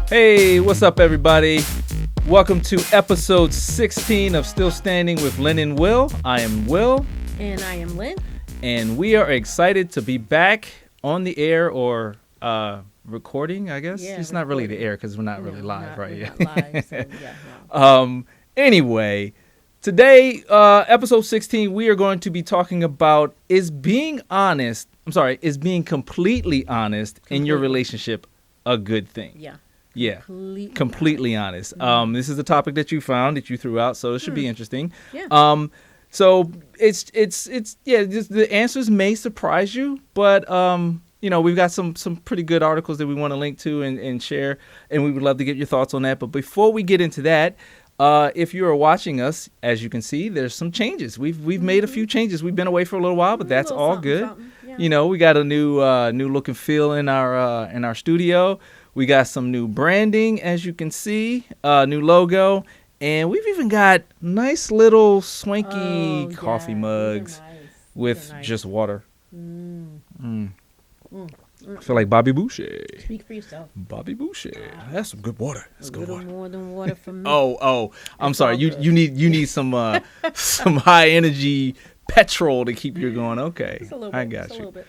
Hey, what's up, everybody? Welcome to episode 16 of Still Standing with Lynn and Will. I am Will. And I am Lynn. And we are excited to be back on the air or recording, I guess. Yeah, it's not really the air because we're not really live, right? We're not live, so yeah. Anyway, today, episode 16, we are going to be talking about is being completely honest in your relationship a good thing? Yeah. Yeah, completely honest. This is a topic that you found, that you threw out, so it should be interesting. Yeah. So it's the answers may surprise you, but we've got some pretty good articles that we want to link to and share, and we would love to get your thoughts on that. But before we get into that, if you are watching us, as you can see, there's some changes. We've made a few changes. We've been away for a little while, but that's all good. Yeah. We got a new look and feel in our studio. We got some new branding, as you can see, new logo, and we've even got nice little swanky coffee mugs with just water. I feel like Bobby Boucher. Speak for yourself. Bobby Boucher. That's some good water. That's good water. More than water for me. Oh, I'm sorry. You need some some high energy petrol to keep you going. Okay, Just a little bit. I got just you. A little bit.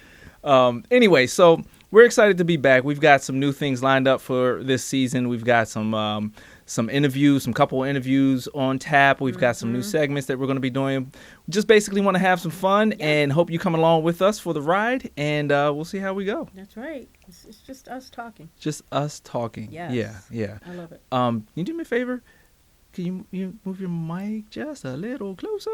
Anyway, so we're excited to be back. We've got some new things lined up for this season. We've got some interviews, some couple interviews on tap. We've got some new segments that we're going to be doing. We just basically want to have some fun and hope you come along with us for the ride, and we'll see how we go. That's right. It's just us talking. Just us talking. Yes. Yeah. I love it. Can you do me a favor? Can you move your mic just a little closer?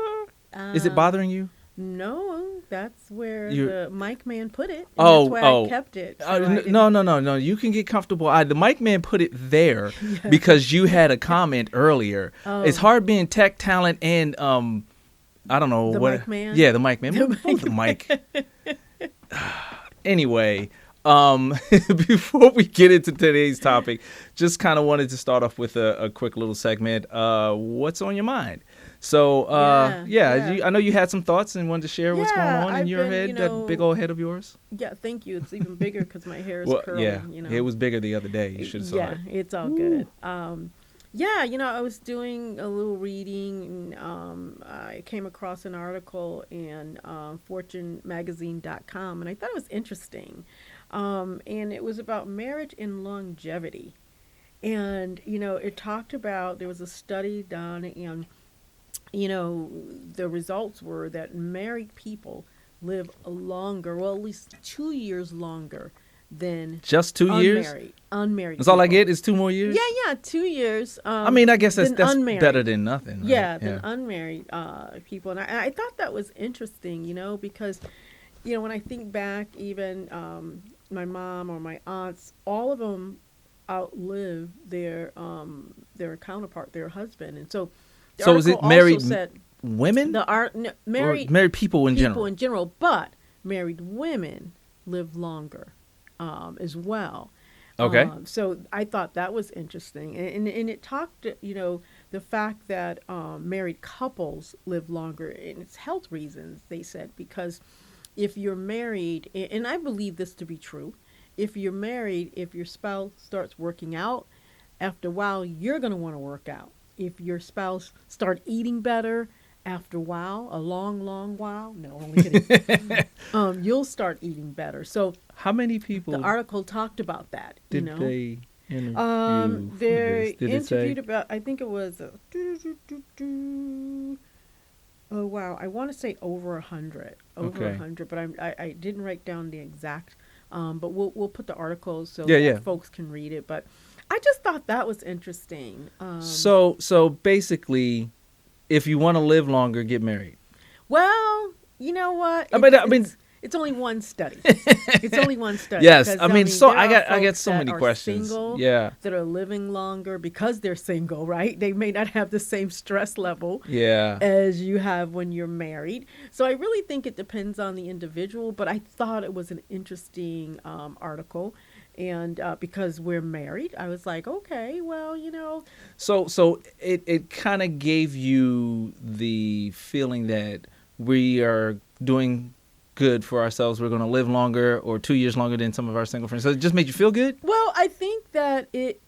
Is it bothering you? No, that's where the mic man put it. And that's where I kept it. So No. You can get comfortable. The mic man put it there because you had a comment earlier. It's hard being tech talent and I don't know the what. Mic man? Yeah, the mic man. The mic. Anyway, before we get into today's topic, just kind of wanted to start off with a quick little segment. What's on your mind? So, I know you had some thoughts and wanted to share what's going on in your head, that big old head of yours. Yeah, thank you. It's even bigger because my hair is curly. Yeah, it was bigger the other day. You should have saw it. Yeah, it's all good. I was doing a little reading, and I came across an article in fortunemagazine.com, and I thought it was interesting. And it was about marriage and longevity. And, it talked about, there was a study done, and the results were that married people live longer, well, at least 2 years longer than just 2 years? Unmarried. That's all I get is 2 more years? Yeah, 2 years. I mean, I guess that's better than nothing. Right? Yeah, than unmarried people. And I thought that was interesting, because, when I think back, even my mom or my aunts, all of them outlive their counterpart, their husband. And so is it married women? Married people in general? People in general, but married women live longer as well. Okay. So I thought that was interesting. And it talked, the fact that married couples live longer, and it's health reasons, they said, because if you're married, and I believe this to be true, if you're married, if your spouse starts working out, after a while, you're going to want to work out. If your spouse start eating better, after a while, a long while, no, only kidding, you'll start eating better. So how many people? The article talked about that. Did they interview? They did interviewed about, I think it was, oh wow, I want to say over 100, but I didn't write down the exact. But we'll put the articles so that folks can read it. But I just thought that was interesting. So basically, if you want to live longer, get married. Well, you know what? it's only one study. It's only one study. Yes, because, I mean, so there I are get folks so that many are questions. single, Yeah, that are living longer because they're single, right? They may not have the same stress level yeah. as you have when you're married. So I really think it depends on the individual, but I thought it was an interesting article. And because we're married, I was like, okay, well, So it kind of gave you the feeling that we are doing good for ourselves. We're going to live longer or 2 years longer than some of our single friends. So it just made you feel good. well, I think that it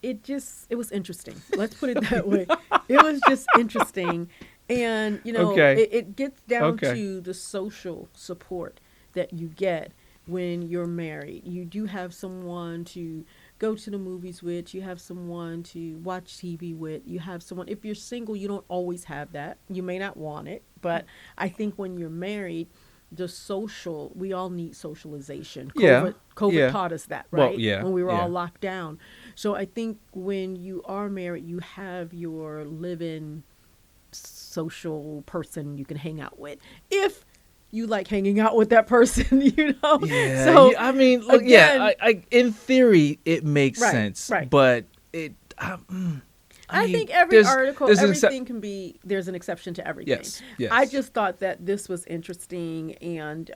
was interesting. Let's put it that way. It was just interesting. And, Okay. it gets down Okay. to the social support that you get when you're married. You do have someone to go to the movies with, you have someone to watch TV with, you have someone. If you're single, you don't always have that. You may not want it, but I think when you're married, we all need socialization. Yeah. COVID Yeah. taught us that, Well, right? yeah. When we were Yeah. all locked down. So I think when you are married, you have your live-in social person you can hang out with. If you like hanging out with that person, Yeah. So I mean, look, again, yeah. I in theory it makes Right, sense, right. but I I mean, think every there's- article, there's an excep- everything can be, there's an exception to everything. Yes. Yes. I just thought that this was interesting and,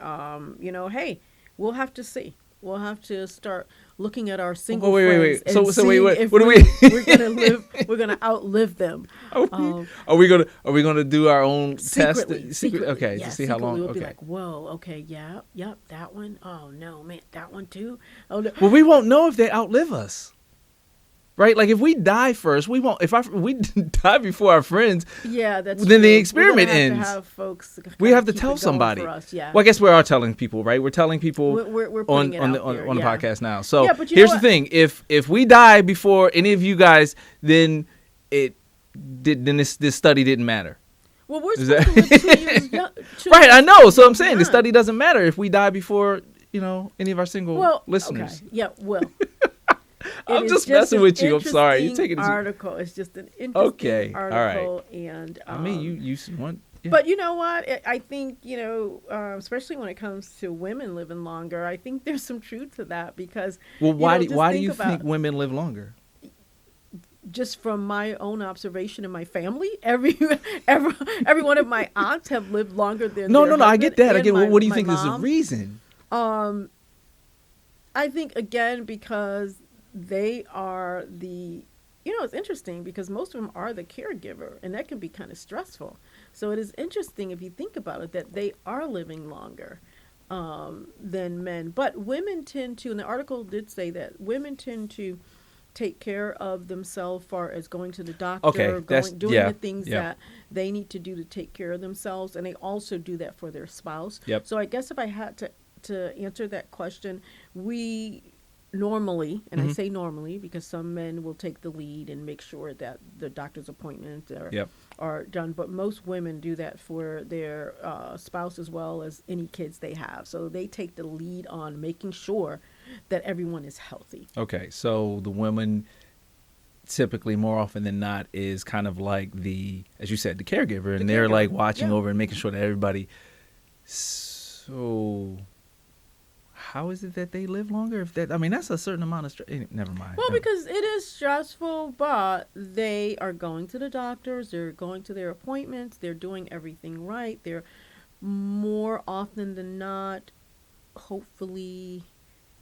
hey, we'll have to see. We'll have to start looking at our single wait. friends and So wait, seeing what- if what do we- we're gonna outlive them. Are we gonna do our own Secretly, test? secretly, Okay, yeah, to see how long. secretly we'll be Okay. like, whoa, okay, yeah, yep, that one. Oh no, man, that one too. Oh no. Well, we won't know if they outlive us, right? Like if we die first, we won't. If we die before our friends, Yeah, that's then the true. experiment We're gonna ends. have to have folks we kinda have to keep tell it going somebody. for us, yeah. Well, I guess we are telling people, right? We're telling people We're on putting it on the out there, on the yeah. podcast now. So Yeah, but you here's know the thing: if we die before any of you guys, then this study didn't matter. Well, we're Is supposed to live 2 years young. Right, I know. So I'm saying the beyond. study doesn't matter if we die before any of our single Well, listeners. okay, yeah, well. I'm It is just messing an with you. I'm sorry. You're interesting taking it too- article. It's just an interesting Okay, all right. article, and I mean, you want. Yeah. But you know what? I think especially when it comes to women living longer, I think there's some truth to that because Well, why just do you about- think women live longer? just from my own observation in my family, every one of my aunts have lived longer than No, their I get husband that. I and get. my- What do you my think is the mom. reason? I think again because they are it's interesting because most of them are the caregiver, and that can be kind of stressful. So it is interesting if you think about it that they are living longer than men. But women tend to, and the article did say that women tend to take care of themselves far as going to the doctor, Okay, doing yeah, the things yeah. that they need to do to take care of themselves, and they also do that for their spouse. Yep. So I guess if I had to answer that question, we normally, and I say normally because some men will take the lead and make sure that the doctor's appointments Yep. are done, but most women do that for their spouse as well as any kids they have. So they take the lead on making sure that everyone is healthy. Okay, so the women typically, more often than not, is kind of like as you said, the caregiver, and they're caregiver, like watching yeah. over and making sure that everybody. So, how is it that they live longer? That's a certain amount of stress. Never mind. Well, Never- because it is stressful, but they are going to the doctors, they're going to their appointments, they're doing everything right. They're more often than not, hopefully,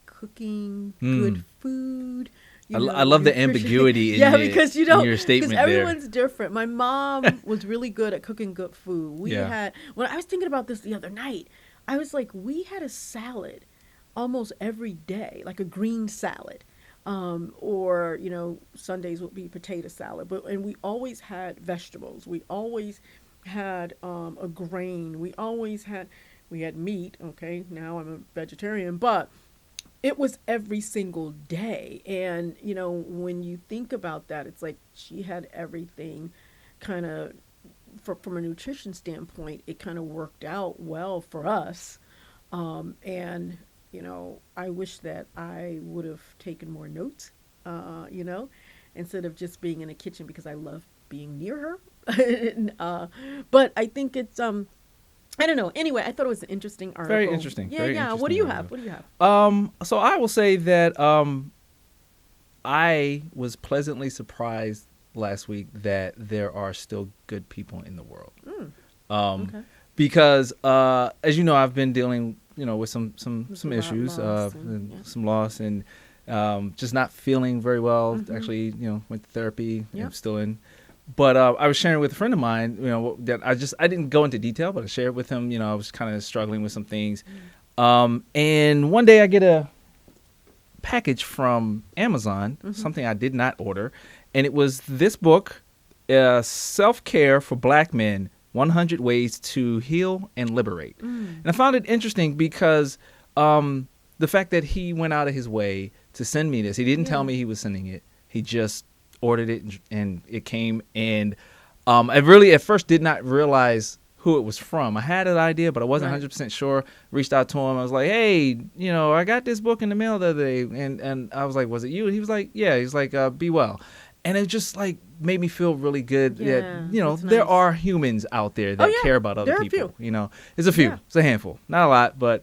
cooking good food. I love the nutrition- ambiguity in yeah, your- because in your statement because there. everyone's different. My mom was really good at cooking good food. Yeah. When I was thinking about this the other night, I was like, we had a salad almost every day, like a green salad. Or Sundays would be potato salad, and we always had vegetables. We always had a grain. We had meat. Okay, now I'm a vegetarian, but it was every single day. And when you think about that, it's like she had everything kind of from a nutrition standpoint. It kind of worked out well for us, and I wish that I would have taken more notes, instead of just being in a kitchen because I love being near her. But I think it's I don't know. Anyway, I thought it was an interesting article. Very interesting. Yeah, Very yeah. interesting What do you article. have? What do you have? So I will say that I was pleasantly surprised last week that there are still good people in the world. Okay. Because as you know, I've been dealing, with some There's a lot issues, loss and yeah. some loss, and just not feeling very well. Mhm. Actually, went to therapy. Yep. I'm still in. But I was sharing with a friend of mine, that I didn't go into detail, but I shared with him, I was kind of struggling with some things. And one day I get a package from Amazon, something I did not order, and it was this book, Self-Care for Black Men, 100 Ways to Heal and Liberate. And I found it interesting because the fact that he went out of his way to send me this, he didn't tell me he was sending it. He just ordered it and it came. And I really at first did not realize who it was from. I had an idea, but I wasn't 100% sure. Reached out to him. I was like, hey, I got this book in the mail the other day. And I was like, was it you? And he was like, yeah. He's like, be well. And it just like made me feel really good that, there are humans out there that care about other people. There's a few. It's a handful. Not a lot, but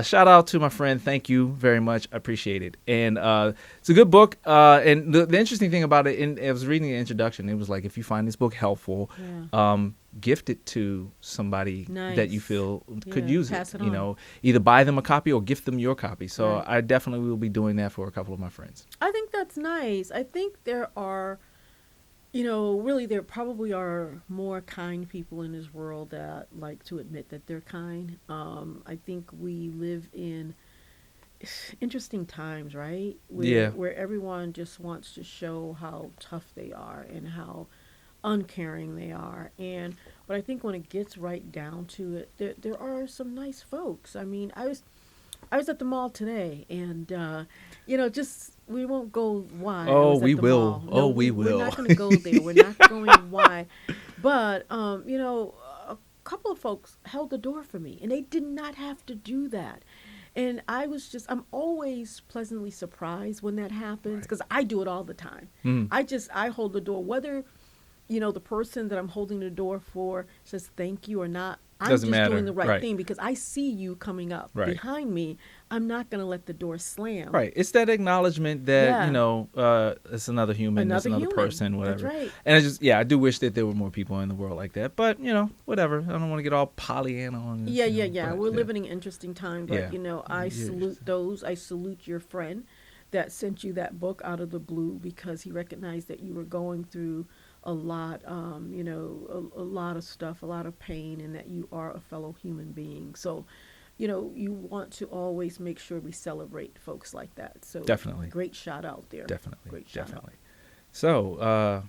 shout out to my friend. Thank you very much. I appreciate it. And it's a good book. And the interesting thing about it, I was reading the introduction. It was like, if you find this book helpful, gift it to somebody that you feel could use pass it. it on. Either buy them a copy or gift them your copy. So I definitely will be doing that for a couple of my friends. I think that's nice. I think there are, really there probably are more kind people in this world that like to admit that they're kind. I think we live in interesting times, right? Where everyone just wants to show how tough they are and how uncaring they are. But I think when it gets right down to it, there are some nice folks. I mean, I was at the mall today, and just we won't go why. Oh, we will. No, we will. We're not going to go there. We're not going why. But a couple of folks held the door for me, and they did not have to do that. And I'm always pleasantly surprised when that happens because I do it all the time. I hold the door, whether the person that I'm holding the door for says thank you or not. I'm Doesn't just matter. doing the right thing because I see you coming up behind me. I'm not going to let the door slam. Right. It's that acknowledgement that, it's another human, it's another person, whatever. That's right. And I do wish that there were more people in the world like that. But, whatever. I don't want to get all Pollyanna on this. Yeah. We're living in interesting time. But, I salute those. I salute your friend that sent you that book out of the blue because he recognized that you were going through a lot, a lot of stuff, a lot of pain, and that you are a fellow human being. So, you want to always make sure we celebrate folks like that. So definitely. Great shout out there. Definitely. Great shout Definitely. So,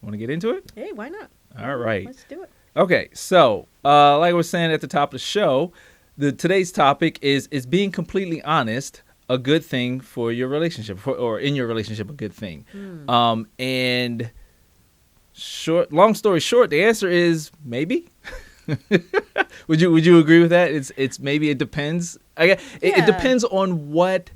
want to get into it? Hey, why not? All right. Let's do it. Okay. So, like I was saying at the top of the show, today's topic is being completely honest a good thing for your relationship or in your relationship, a good thing. And long story short, the answer is maybe. Would you agree with that? It's maybe it depends. It depends on what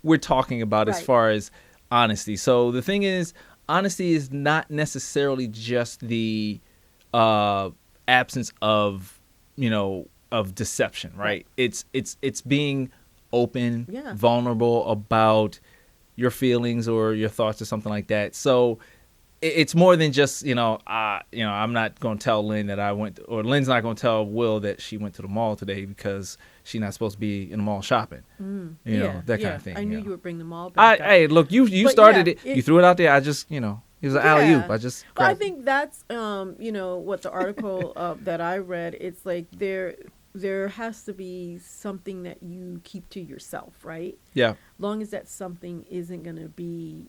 we're talking about as far as honesty. So the thing is, honesty is not necessarily just the absence of deception, right? It's being open, vulnerable about your feelings or your thoughts or something like that. So it's more than just, I'm not going to tell Lynn that I went, or Lynn's not going to tell Will that she went to the mall today because she's not supposed to be in the mall shopping. That kind of thing. I knew you would bring the mall back. Hey, look, you started it. You threw it out there. I just, it was an alley-oop. I just Well, I think that's, what the article that I read, it's like there has to be something that you keep to yourself, right? Yeah. Long as that something isn't going to be,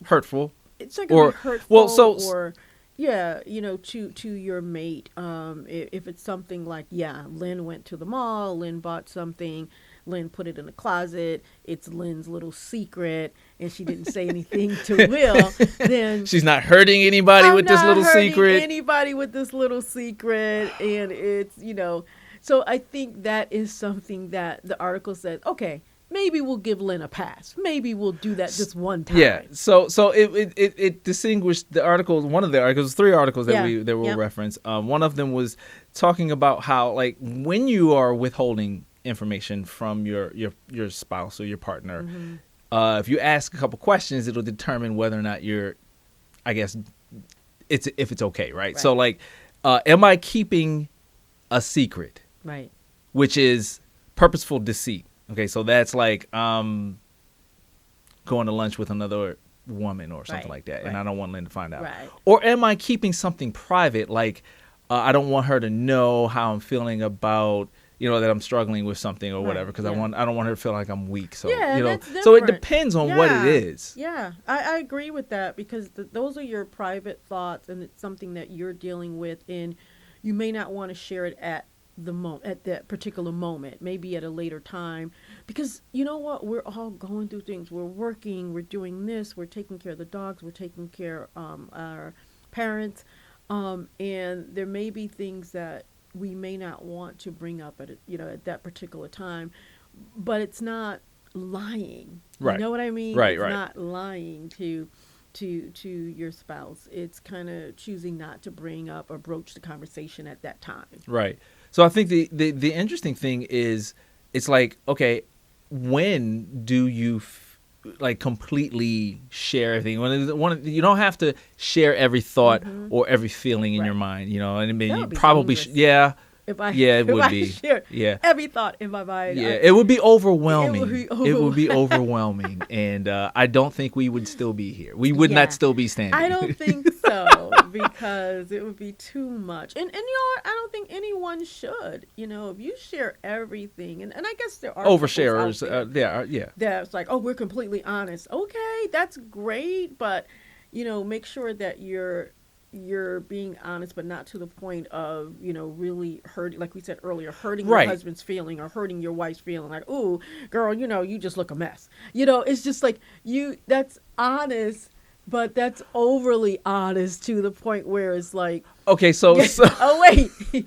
hurtful. It's not going to be hurtful. Or to your mate. If it's something like, Lynn went to the mall, Lynn bought something, Lynn put it in the closet, it's Lynn's little secret, and she didn't say anything to Will, then she's not hurting anybody with this little secret. Anybody with this little secret, and it's, so I think that is something that the article says, okay, maybe we'll give Lynn a pass. Maybe we'll do that just one time. Yeah. So it distinguished the articles. One of the articles, 3 articles that were referenced. One of them was talking about how, like, when you are withholding information from your spouse or your partner, if you ask a couple questions, it'll determine whether or not you're, I guess, if it's okay, right? So, like, am I keeping a secret? Right. Which is purposeful deceit. Okay, so that's like going to lunch with another woman or something like that, and I don't want Lynn to find out. Right. Or am I keeping something private, like I don't want her to know how I'm feeling about, that I'm struggling with something or whatever, because I don't want her to feel like I'm weak. So that's different. So it depends on what it is. Yeah, I agree with that, because those are your private thoughts, and it's something that you're dealing with, and you may not want to share it at that particular moment, maybe at a later time, because you know what, we're all going through things. We're working, we're doing this, we're taking care of the dogs, we're taking care of our parents, and there may be things that we may not want to bring up at that particular time, but it's not lying. Right. You know what I mean? Right. It's not lying to your spouse. It's kind of choosing not to bring up or broach the conversation at that time. Right. So I think the interesting thing is, it's like, okay, when do you like completely share everything? When you don't have to share every thought or every feeling in your mind, and I mean, you probably it would be every thought in my mind. It would be overwhelming. It would be overwhelming, and I don't think we would still be here. We would not still be standing. I don't think so, because it would be too much. And I don't think anyone should. If you share everything, and I guess there are oversharers. That's like, oh, we're completely honest. Okay, that's great, but make sure that you're being honest, but not to the point of, really hurting, like we said earlier, hurting your husband's feeling or hurting your wife's feeling. Like, ooh, girl, you just look a mess. It's just like that's honest, but that's overly honest to the point where it's like, okay, so oh wait, you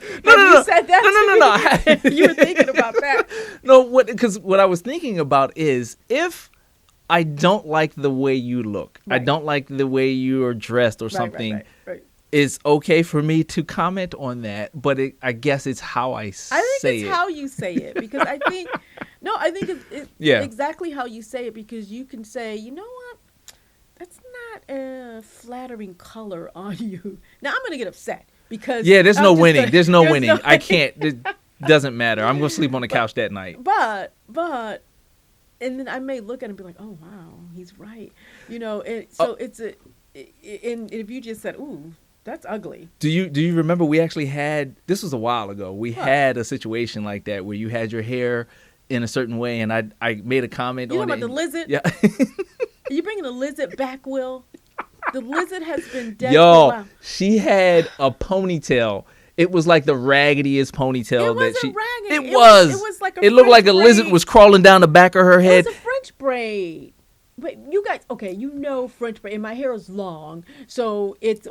said that? No. You were thinking about that? No, because what I was thinking about is, if I don't like the way you look, I don't like the way you are dressed or something. Right. It's okay for me to comment on that, but I guess it's how I say it. I think it's how you say it, because I think it's exactly how you say it, because you can say, you know what, that's not a flattering color on you. Now I'm going to get upset, because there's no winning. There's no winning. I can't. It doesn't matter. I'm going to sleep on the couch that night. But. And then I may look at it and be like, oh, wow, he's right. And so it's and if you just said, ooh, that's ugly. Do you remember we actually had, this was a while ago, we had a situation like that where you had your hair in a certain way, and I made a comment on it. You know about the lizard? Yeah. Are you bringing the lizard back, Will? The lizard has been dead. Yo, she had a ponytail. It was like the raggediest ponytail. It wasn't raggedy. It was. It was like it looked like a lizard was crawling down the back of her head. It was a French braid. But you guys, okay, French braid. And my hair is long, so it's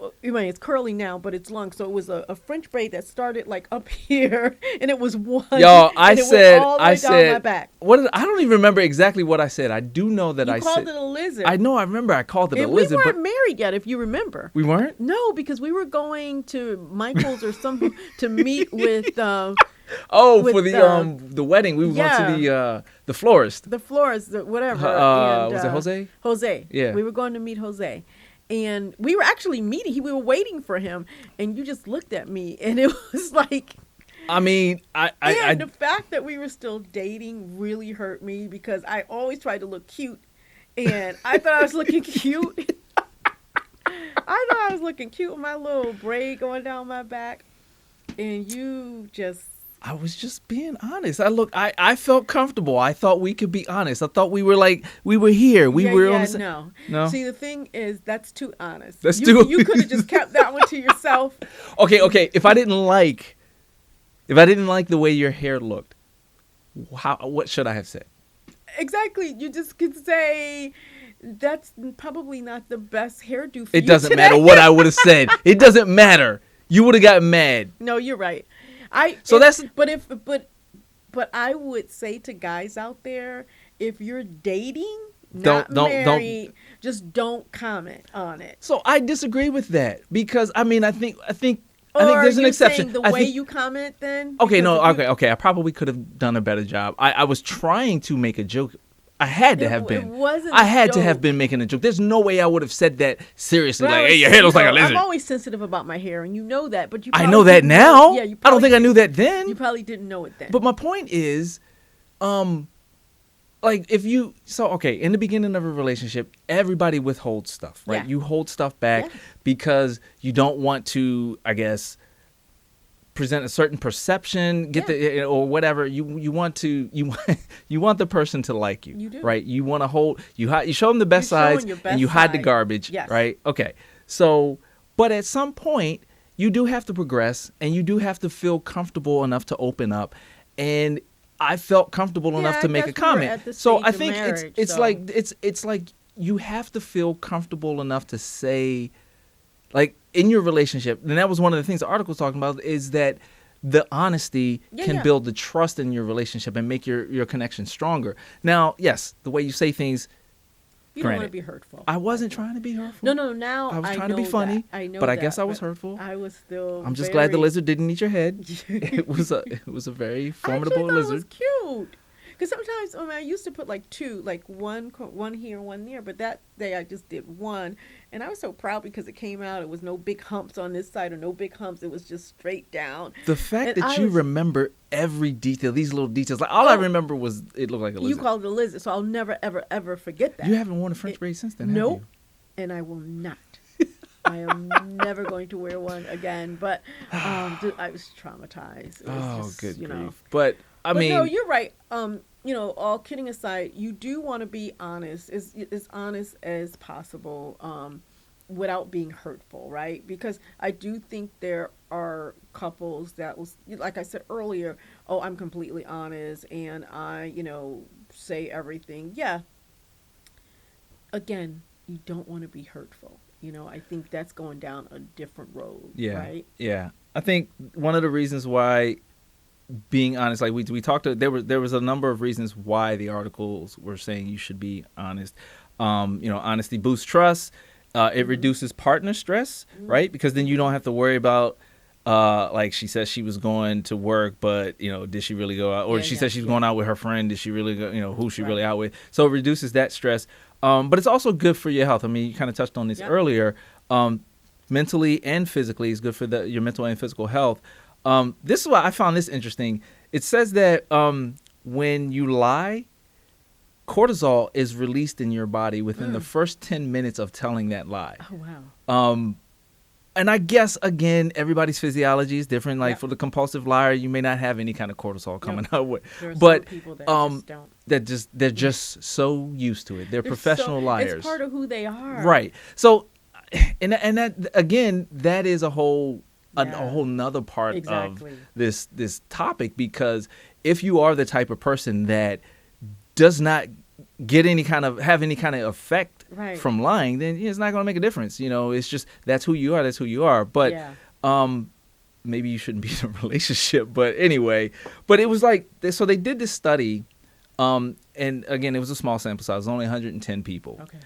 curly now, but it's long. So it was a French braid that started like up here, and it was one. Yo, I said, down my back. I don't even remember exactly what I said. I do know that you called it a lizard. I know. I remember I called it a lizard. We weren't married yet, if you remember. We weren't? No, because we were going to Michael's or something to meet with. For the wedding, we were going to the florist. The florist, whatever. Was it Jose? Jose. Yeah. We were going to meet Jose. And we were actually meeting. We were waiting for him. And you just looked at me. And it was like... I mean, the fact that we were still dating really hurt me, because I always tried to look cute. And I thought I was looking cute. I thought I was looking cute with my little braid going down my back. And you just... I was just being honest. I felt comfortable. I thought we could be honest. I thought we were here. We were on the No. See, the thing is, that's too honest. You could have just kept that one to yourself. Okay. If I didn't like the way your hair looked, what should I have said? Exactly. You just could say, that's probably not the best hairdo for It you doesn't today. matter what I would have said. It doesn't matter. You would have gotten mad. No, you're right. But But I would say to guys out there, if you're dating, Don't not don't married, don't. just don't comment on it. So I disagree with that because I mean I think Or there's an you're exception. saying the I way think you comment then? okay, Because no, if you, okay. I probably could have done a better job. I was trying to make a joke. I had to have it been. wasn't I a had to have joke. been making a joke. There's no way I would have said that seriously. But I Like, was, hey, your hair looks like a I'm lizard. always sensitive about my hair, and you know that. But you I probably know that didn't now. Yeah, you I don't probably think I knew didn't- that then. You probably didn't know it then. But my point is, like if you okay, in the beginning of a relationship, everybody withholds stuff, right? Yeah. You hold stuff back Yeah. because you don't want to, I guess, present a certain perception, or whatever. You want to you want the person to like you. You do. Right? You want to hold you show them the best You're showing sides your and best you hide the side. garbage, Yes. right? Okay. So, but at some point you do have to progress and you do have to feel comfortable enough to open up, and I felt comfortable Yeah, enough to I make a guess we were comment. at the So stage I of think marriage, it's so- like it's like you have to feel comfortable enough to say, like in your relationship, and that was one of the things the article was talking about, is that the honesty can Yeah. build the trust in your relationship and make your connection stronger. Now, yes, the way you say things, you don't want granted, to be hurtful. I wasn't trying to be hurtful. No. Now I was trying to know be funny, that. I know but I that, guess I was but hurtful. I was still. I'm just glad the very- lizard didn't eat your head. It was a very formidable I actually thought lizard. It was cute. Because sometimes, I used to put like two, like one here, one there. But that day I just did one, and I was so proud because it came out. It was no big humps on this side or no big humps. It was just straight down. The fact And that I you was- remember every detail, these little details, like all I Oh. remember was it looked like a You lizard. called it a lizard, so I'll never, ever, ever forget that. You haven't worn a French braid since then, have Nope. you? And I will not. I am never going to wear one again. But I was traumatized. It was Oh, just, good you grief! know. But I But mean, no, you're right. All kidding aside, you do want to be honest, as honest as possible, without being hurtful, right? Because I do think there are couples that was, like I said earlier, oh, I'm completely honest and I, say everything. Yeah. Again, you don't want to be hurtful. I think that's going down a different road, yeah, right? yeah. I think one of the reasons why being honest, like we talked to, there was a number of reasons why the articles were saying you should be honest. Honesty boosts trust. It reduces partner stress, right? Because then you don't have to worry about, like she says she was going to work, but did she really go out? Or she said she was going out with her friend. Did she really go? Who she really out with? So it reduces that stress. But it's also good for your health. I mean, you kind of touched on this earlier. Mentally and physically, it's good for your mental and physical health. This is why I found this interesting. It says that when you lie, cortisol is released in your body within the first 10 minutes of telling that lie. Oh, wow. And I guess, again, everybody's physiology is different. Like for the compulsive liar, you may not have any kind of cortisol coming out with. There are But some people that just don't. they're just so used to it. They're professional liars. It's part of who they are. Right. So, and that, again, that is a whole nother part Exactly. of this topic, because if you are the type of person that does not have any kind of effect from lying, then it's not going to make a difference. It's just that's who you are. That's who you are. But maybe you shouldn't be in a relationship. But anyway, but it was like so they did this study, and again it was a small sample size. It was only 110 people. Okay.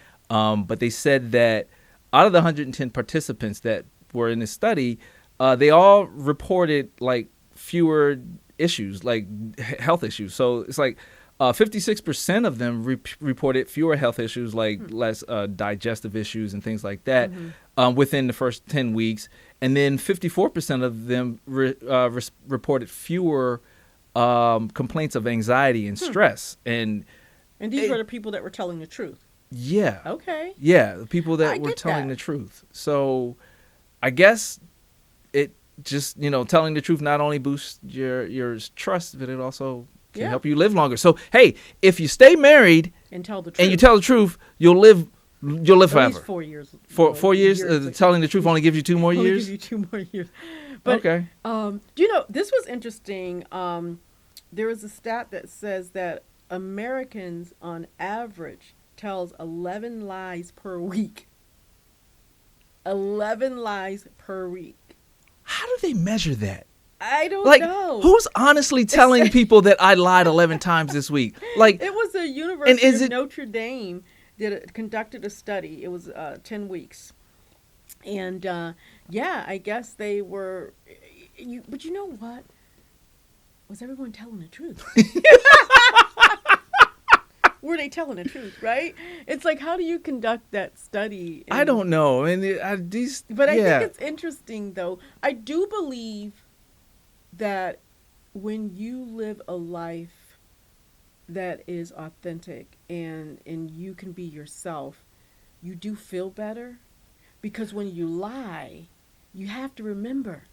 But they said that out of the 110 participants that were in this study, they all reported like fewer issues, like health issues. So it's like 56% of them reported fewer health issues, like less digestive issues and things like that, within the first 10 weeks. And then 54% of them reported fewer complaints of anxiety and stress. And these were the people that were telling the truth. Yeah. Okay. Yeah, the people I that were get telling that. the truth. So I guess it just, telling the truth not only boosts your trust, but it also can help you live longer. So, hey, if you stay married And tell the truth. and you tell the truth, you'll live At forever. least 4 years. 4 years, telling the truth only gives you 2 more Only years? give you 2 more years. But, Okay. this was interesting. There was a stat that says that Americans, on average, tells 11 lies per week. 11 lies per week. How do they measure that? I don't Like, know. who's honestly telling people that I lied 11 times this week? Like, It was a and University is of it Notre Dame conducted a study. It was 10 weeks, and yeah, I guess they were. But you know what? Was everyone telling the truth? Were they telling the truth? Right? It's like, how do you conduct that study? I don't know. And But I think yeah. it's interesting, though. I do believe that when you live a life that is authentic and you can be yourself, you do feel better, because when you lie, you have to remember.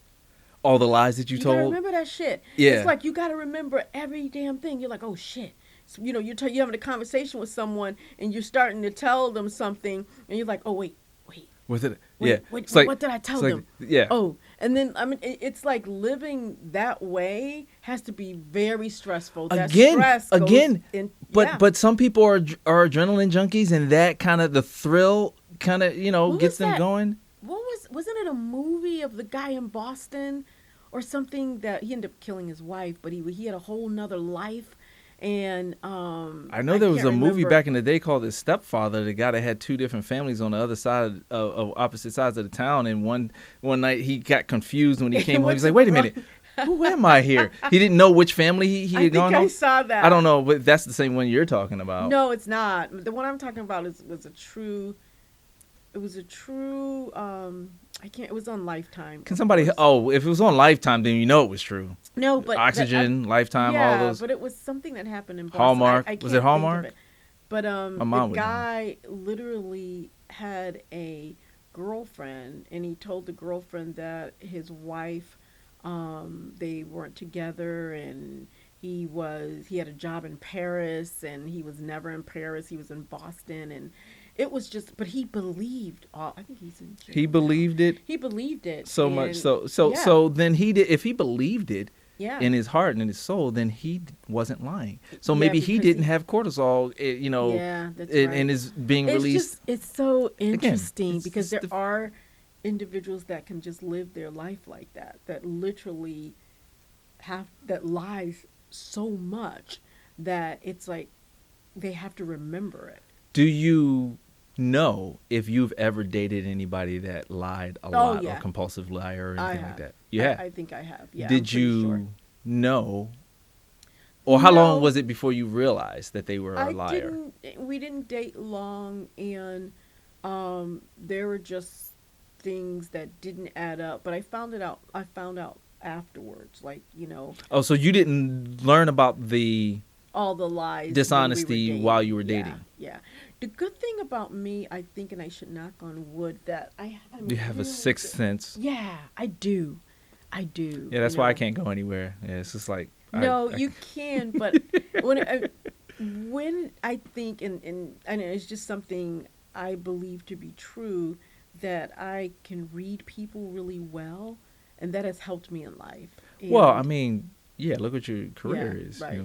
All the lies that you You gotta told. remember that shit. It's Yeah. like you gotta remember every damn thing. You're like, oh shit. So, you're having a conversation with someone and you're starting to tell them something, and you're like, oh wait, wait, Was it? wait, Yeah. wait, It's like, what did I tell it's like, them? yeah. Oh, and then I mean, it's like living that way has to be very stressful. That Again, stress goes again. in. But Yeah. but some people are adrenaline junkies, and that kind of the thrill kind of What gets was them that? going. Wasn't it a movie of the guy in Boston or something that he ended up killing his wife, but he had a whole nother life, and I know I there was can't a movie remember. back in the day called His Stepfather. The guy that had two different families on the other side of opposite sides of the town, and one night he got confused when he came home. He Went was to like, the "Wait a wrong. minute, who am I here?" He didn't know which family he I had think gone I home. saw I don't that. know, but that's the same one you're talking about. No, it's not. The one I'm talking about was a true. It was a true. I can't. It was on Lifetime, Can of somebody? course. Oh, if it was on Lifetime, then you know it was true. No, but Oxygen, Lifetime, all yeah, those. but it was something that happened in Boston. Hallmark. I Was it can't think of Hallmark? it. But My the mom would know. guy literally had a girlfriend, and he told the girlfriend that his wife, they weren't together, and he had a job in Paris, and he was never in Paris. He was in Boston, and it was just. But he believed all. I think he's in He jail now. believed it He believed it, so much. and yeah, So then he did. If he believed it yeah, in his heart and in his soul, then he wasn't lying. So yeah, maybe he because didn't have cortisol, yeah, that's and right. is being It's released. just it's so Again, interesting it's because just there are individuals that can just live their life like that literally have that lies so much that it's like they have to remember it. Do you know if you've ever dated anybody that lied a Oh lot, or yeah, compulsive liar, or I anything like have. that? You have. I think I have. Yeah, I'm Did pretty you sure. know, or how long No, was it before you realized that they were a I liar? didn't. We didn't date long, and there were just things that didn't add up. But I found it out. I found out afterwards, like Oh, so you didn't learn about the all the lies when we were dishonesty while dating. you were Yeah, dating? yeah. The good thing about me, I think, and I should knock on wood, that I'm You have a really sixth good. sense. Yeah, I do. I do. Yeah, that's why I can't go anywhere. Yeah, it's just like No, I you can, but when I think, and it's just something I believe to be true, that I can read people really well, and that has helped me in life. well, I And mean, yeah, look what your yeah, career is. right.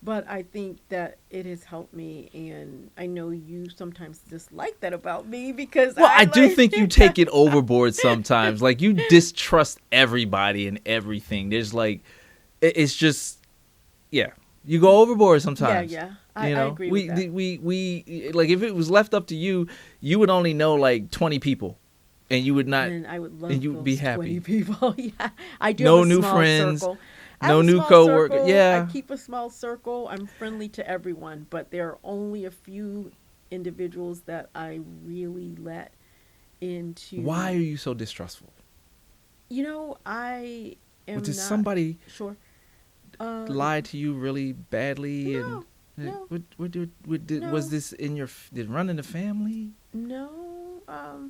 But I think that it has helped me, and I know you sometimes dislike that about me because Well, I I do think you take like. it overboard sometimes. Like you distrust everybody and everything. There's like, it's just, yeah, you go overboard Yeah, sometimes. yeah, You I know, agree with that. we like if it was left up to you, you would only know like 20 people, and you would not, And I would and love you would be those 20 happy. people. Yeah, I do No have a new small friends, circle. I have no a new small coworker. circle. I Yeah. keep a small circle. I'm friendly to everyone, but there are only a few individuals that I really let Why are into. you so distrustful? I am Did not somebody sure. Uh, lie to you really badly? And no, no, was no, this in your? Did it run in the family? no.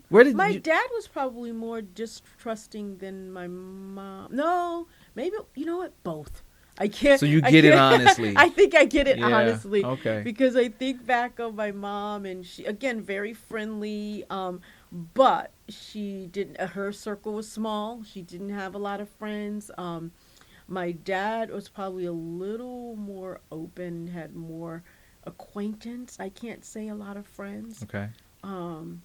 Where did My you? dad was probably more distrusting than my mom. No, maybe you know what? Both. I can't. So you I get it can't. honestly. I think I get it Yeah. honestly Okay. because I think back of my mom, and she again very friendly. But she didn't. Her circle was small. She didn't have a lot of friends. My dad was probably a little more open, had more acquaintance. I can't say a lot of friends. Okay. Um,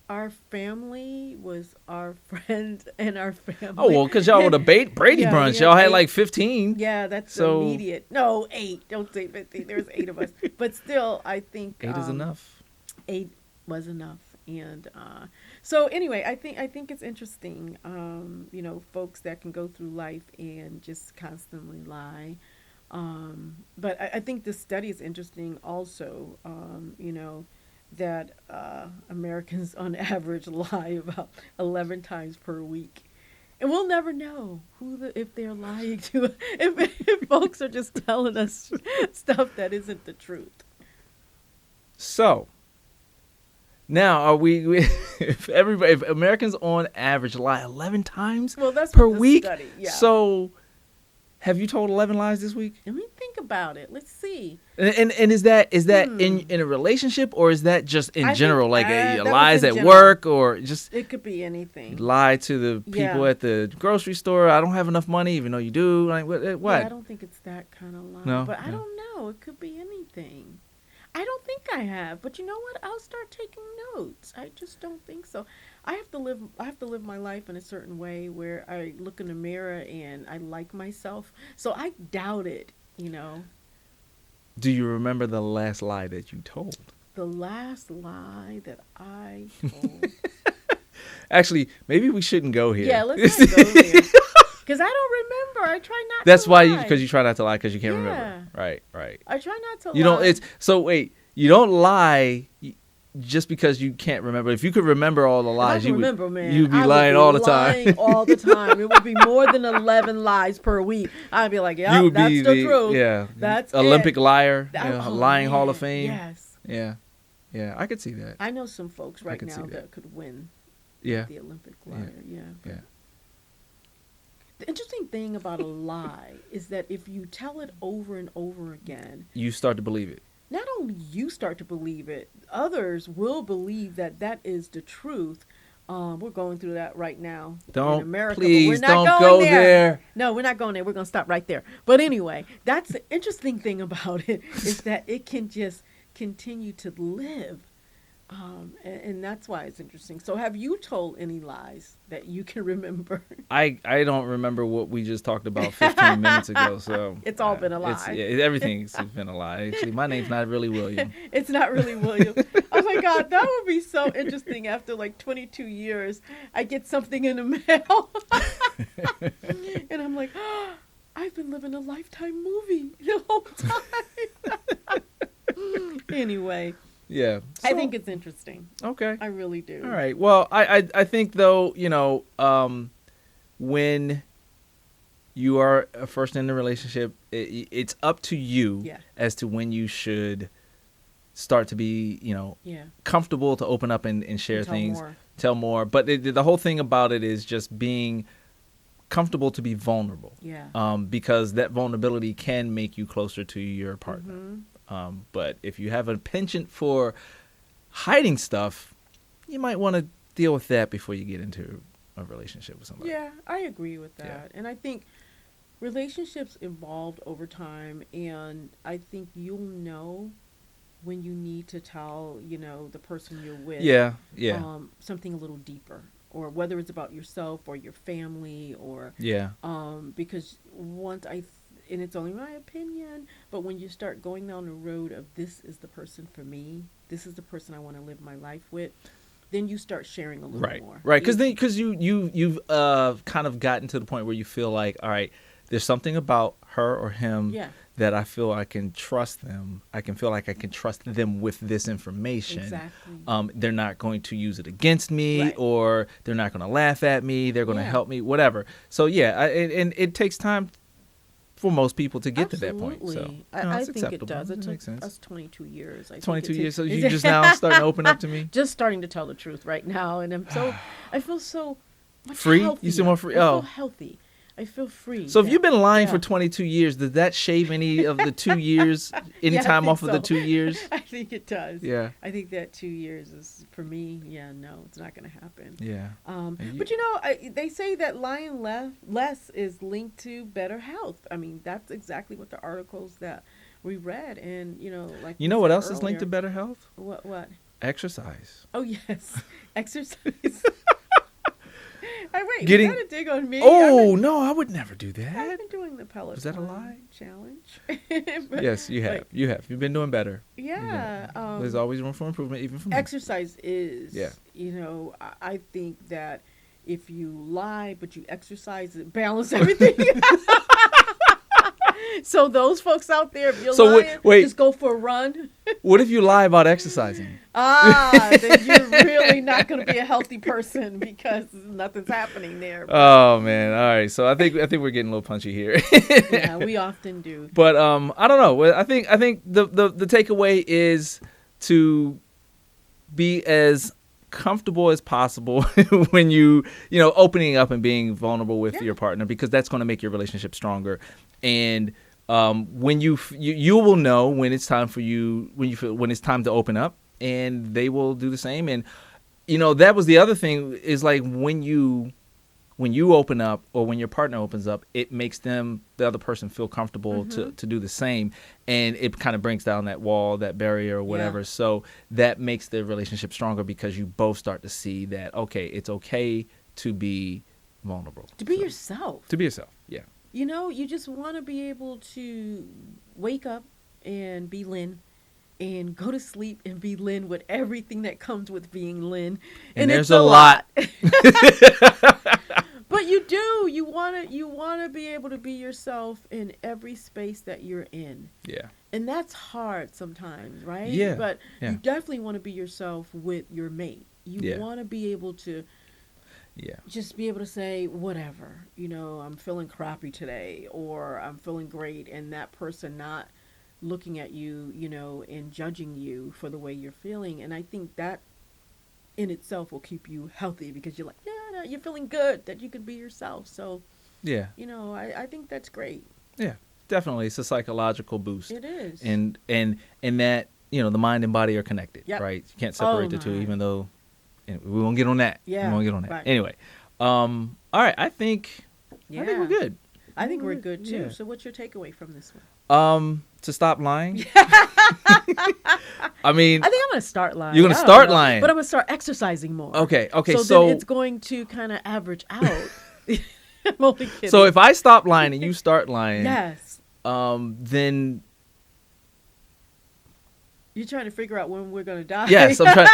our family was our friends and our Oh family. well, because y'all were the Brady Yeah, we Bunch. had Y'all had eight. like 15. Yeah, that's So immediate. No, 8. Don't say 15. There was 8 of us. But still, I think 8 is enough. 8 was enough. And so anyway, I think it's interesting, folks that can go through life and just constantly lie. But I think this study is interesting also, that Americans on average lie about 11 times per week. And we'll never know if they're lying to if folks are just telling us stuff that isn't the truth. So now are if Americans on average lie 11 times Well, that's per what the week? study. Yeah. So have you told 11 lies this week? Let me think about it. Let's see. And is that in a relationship, or is that just in I general, think, like that was lies in at general. work, or just It could be anything. lie to the people Yeah. at the grocery store? I don't have enough money, even though you do. Like what? Yeah, I don't think it's that kind of lie. No? But I No. don't know. It could be anything. I don't think I have, but you know what? I'll start taking notes. I just don't think so. I have to live my life in a certain way where I look in the mirror and I like myself. So I doubt it. Do you remember the last lie that you told? The last lie that I told. Actually, maybe we shouldn't go here. Yeah, let's not go there. Because I don't remember. I try not That's to why lie. because you try not to lie because you can't Yeah. remember. Right. I try not to You lie. don't. It's so wait. You don't lie just because you can't remember. If you could remember all the If I lies, can you would. remember, man. You'd be I would lying all the lying time. all the time. It would be more than 11 lies per week. I'd be like, You yeah, would that's be the truth. yeah That's Olympic it. liar, Oh, lying Hall man. of Fame. Yes. Yeah, I could see that. I know some folks right could now see that. that. Could win Yeah, the Olympic liar. Yeah. yeah. The interesting thing about a lie is that if you tell it over and over again, You start to believe it. not only you start to believe it, others will believe that that is the truth. We're going through that right now in Don't America. please but we're not don't going go there. No, we're not going there. We're going to stop right there. But anyway, that's the interesting thing about it is that it can just continue to live. And that's why it's interesting. So have you told any lies that you can remember? I don't remember what we just talked about 15 minutes ago. So It's all been a lie. Everything's been a lie. Actually, my name's not really William. It's not really William. Oh my God, that would be so interesting. After like 22 years, I get something in the mail. And I'm like, oh, I've been living a Lifetime movie the whole time. Anyway, Yeah, I think it's interesting. okay. I really do. All right. Well, I think though, when you are first in the relationship, it's up to you Yeah. as to when you should start to be, Yeah. comfortable to open up and share Tell things, more. tell more. But the whole thing about it is just being comfortable to be vulnerable. Yeah. Because that vulnerability can make you closer to your partner. Mhm. But if you have a penchant for hiding stuff, you might want to deal with that before you get into a relationship with somebody. Yeah, I agree with that. Yeah. And I think relationships evolved over time, and I think you'll know when you need to tell, the person you're with Yeah. something a little deeper, or whether it's about yourself or your family, or Yeah. because and it's only my opinion, but when you start going down the road of this is the person for me, this is the person I want to live my life with, then you start sharing a little more. Right. Because you've kind of gotten to the point where you feel like, all right, there's something about her or him Yeah. that I feel I can trust them. I can feel like I can trust them with this information. Exactly. They're not going to use it against me, Right. or they're not going to laugh at me. They're going to Yeah. help me, whatever. So yeah, and it takes time for most people to get to that point. So Absolutely. you know, I it's think it acceptable. does. It makes took sense. us 22 years. I think 22 it years. So takes- you just now starting to open up to me? Just starting to tell the truth right now, and I feel so much Free? You healthier. feel more free? I feel Oh. healthy. I feel free. So if you've been lying for Yeah. 22 years, does that shave any of the 2 years, any Yeah, I time think off of the so. 2 years? I think it does. Yeah. I think that 2 years is, for me, no, it's not going to happen. Yeah. And But they say that lying less is linked to better health. I mean, that's exactly what the articles that we read, and like You we know what said else is linked to earlier. better health? What? Exercise. Oh yes, exercise. Wait, Getting. is that a dig on me? Oh no, I would never do I've that. been doing the Peloton. Was that a lie? Challenge? Yes, you have. Like, You have. You've been doing better. yeah. There's always room for improvement, even for me. Exercise is. Yeah. You know, I think that if you lie but you exercise, it balance everything. So those folks out there, if you're lying, wait. just go for a run. What if you lie about exercising? Then you're really not going to be a healthy person because nothing's happening there. Oh man! All right, so I think we're getting a little punchy here. Yeah, we often do. But I don't know. I think the takeaway is to be as comfortable as possible when you opening up and being vulnerable with your partner, because that's going to make your relationship stronger. And when you will know when it's time for you, when it's time to open up, and they will do the same. And that was the other thing, is like when you open up, or when your partner opens up, it makes the other person feel comfortable to do the same, and it kind of brings down that wall, that barrier, or whatever. Yeah. So that makes the relationship stronger, because you both start to see that, okay, it's okay to be vulnerable, to be yourself. Yeah. You just want to be able to wake up and be Lynn, and go to sleep and be Lynn, with everything that comes with being Lynn. And there's a lot. But you do. You want to be able to be yourself in every space that you're in. Yeah. And that's hard sometimes, right? Yeah. But you definitely want to be yourself with your mate. You want to be able to just be able to say, whatever, I'm feeling crappy today, or I'm feeling great, and that person not looking at you, and judging you for the way you're feeling. And I think that in itself will keep you healthy, because you're like, no, you're feeling good that you can be yourself. So, I think that's great. Yeah, definitely. It's a psychological boost. It is. And that, the mind and body are connected, right? You can't separate the two, even though we won't get on that. Yeah. We won't get on that. Right. Anyway, all right. I think we're good. I think we're good too. Yeah. So what's your takeaway from this one? To stop lying. I think I'm going to start lying. You're going to start lying. But I'm going to start exercising more. Okay. So then it's going to kind of average out. I'm only kidding. So if I stop lying and you start lying, yes. Then you're trying to figure out when we're going to die. Yes, I'm trying,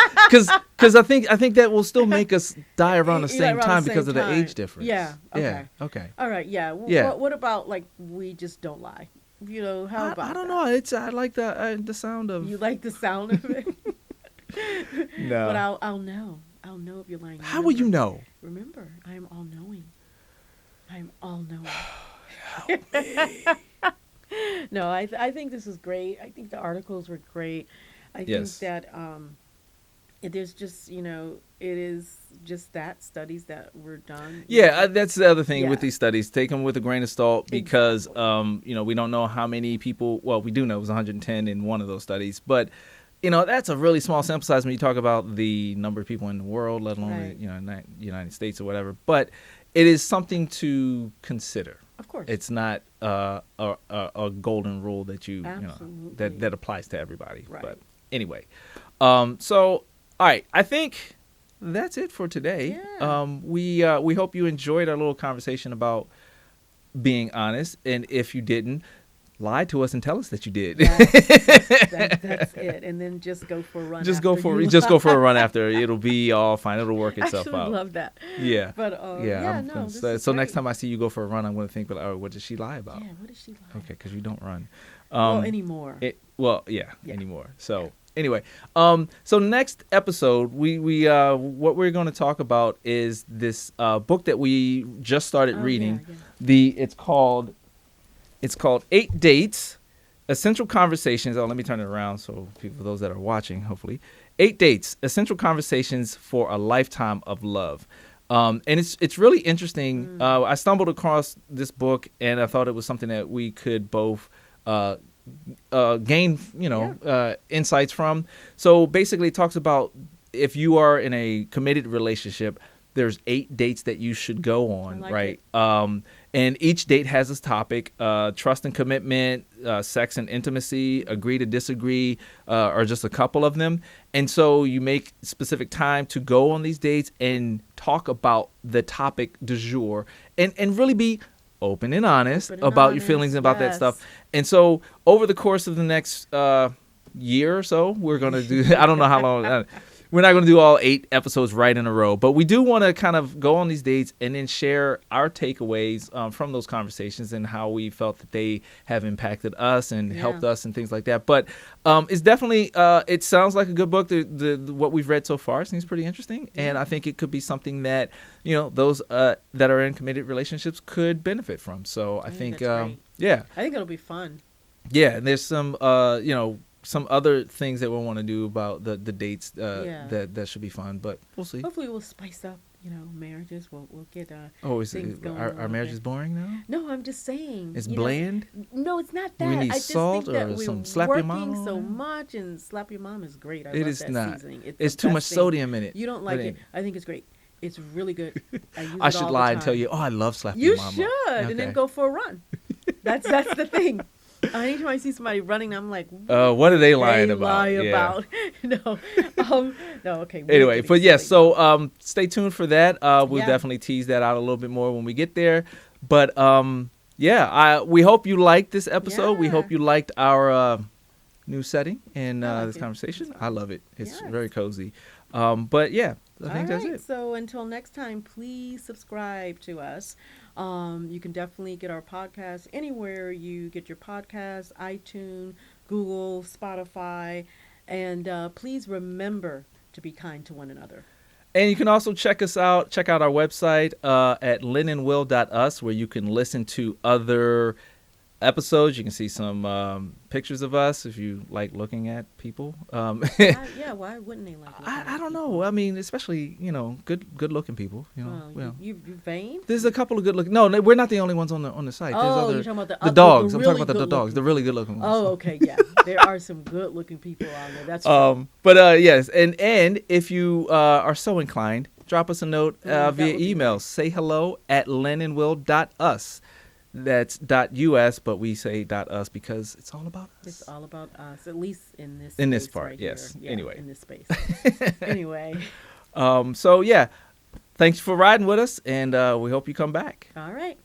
because I think that will still make us die around the same time because of the age difference. Yeah. Okay. Yeah. Okay. All right. Yeah. What about, like, we just don't lie? How about? I don't know. I like the sound of. You like the sound of it? No. But I'll know. I'll know if you're lying. How will you know? Remember, I am all knowing. I am all knowing. Help me. No, I think this is great. I think the articles were great. I think that there's just, it is just that studies that were done. Yeah, that's the other thing with these studies. Take them with a grain of salt, because, we don't know how many people, well, we do know it was 110 in one of those studies, but, that's a really small sample size when you talk about the number of people in the world, let alone, the United States or whatever. But it is something to consider. Of course. It's not a golden rule that that applies to everybody. Right. But anyway, so all right, I think that's it for today. Yeah. We hope you enjoyed our little conversation about being honest, and if you didn't, lie to us and tell us that you did. That's it. And then just go for a run. Just go for a run after. It'll be all fine. It'll work itself out. I love that. Yeah. But so next time I see you go for a run, I'm going to think, what did she lie about? Yeah, what did she lie? Okay, because you don't run. Anymore. Anymore. So anyway, so next episode, we what we're going to talk about is this book that we just started reading. Yeah. It's called 8 Dates, Essential Conversations. Oh, let me turn it around so those that are watching, hopefully. 8 Dates, Essential Conversations for a Lifetime of Love. And it's really interesting. I stumbled across this book, and I thought it was something that we could both gain, insights from. So basically it talks about, if you are in a committed relationship, there's 8 dates that you should go on, right? And each date has this topic: trust and commitment, sex and intimacy, agree to disagree, or just a couple of them. And so you make specific time to go on these dates and talk about the topic du jour, and really be open and honest about your feelings about that stuff. And so over the course of the next year or so, we're going to do, I don't know how long, we're not going to do all 8 episodes right in a row, but we do want to kind of go on these dates and then share our takeaways from those conversations and how we felt that they have impacted us and helped us and things like that. But it's definitely, it sounds like a good book. What we've read so far seems pretty interesting. And I think it could be something that, those that are in committed relationships could benefit from. So I think, I think it'll be fun. Yeah. And there's some, some other things that we'll want to do about the dates that should be fun, but we'll see. Hopefully we'll spice up, marriages. We'll get things going. Our marriage is boring now? No, I'm just saying. It's bland? No, it's not that. We need I just salt think that or we're some slap your mom working so on? much, and slap your mom is great. I It love is that not. seasoning. It's the too best much thing. sodium in it. You don't like it. I think it's great. It's really good. I use I it should all lie the and tell time. you, I love slapping You your mom. should, and then go for a run. That's the thing. Anytime I see somebody running, I'm like, what are they lying about? Lie about. No, okay. Anyway, but yes, so stay tuned for that. We'll Yeah. definitely tease that out a little bit more when we get there. But we hope you liked this episode. We Yeah. hope you liked our new setting and I like this it. conversation. I love it. It's Yes. very cozy. But yeah, I think that's it. So until next time, please subscribe to us. You can definitely get our podcast anywhere you get your podcasts, iTunes, Google, Spotify, and please remember to be kind to one another. And you can also check out our website at lynnandwill.us, where you can listen to other episodes. You can see some pictures of us if you like looking at people. Why wouldn't they like? I don't know. I mean, especially good looking people. You vain? There's a couple of good looking. No, we're not the only ones on the site. There's Oh, other, you're talking about the dogs. I'm talking about the really dogs, the really good looking ones. Oh, okay, yeah. There are some good looking people out there. That's true. But yes, and if you are so inclined, drop us a note that via would be email. nice. Say hello at lynnandwill.us. That's .us, but we say .us because it's all about us. It's all about us, at least in this In this space part, right yes. here. Yeah, Anyway. in this space. Anyway. So yeah, thanks for riding with us, and we hope you come back. All right.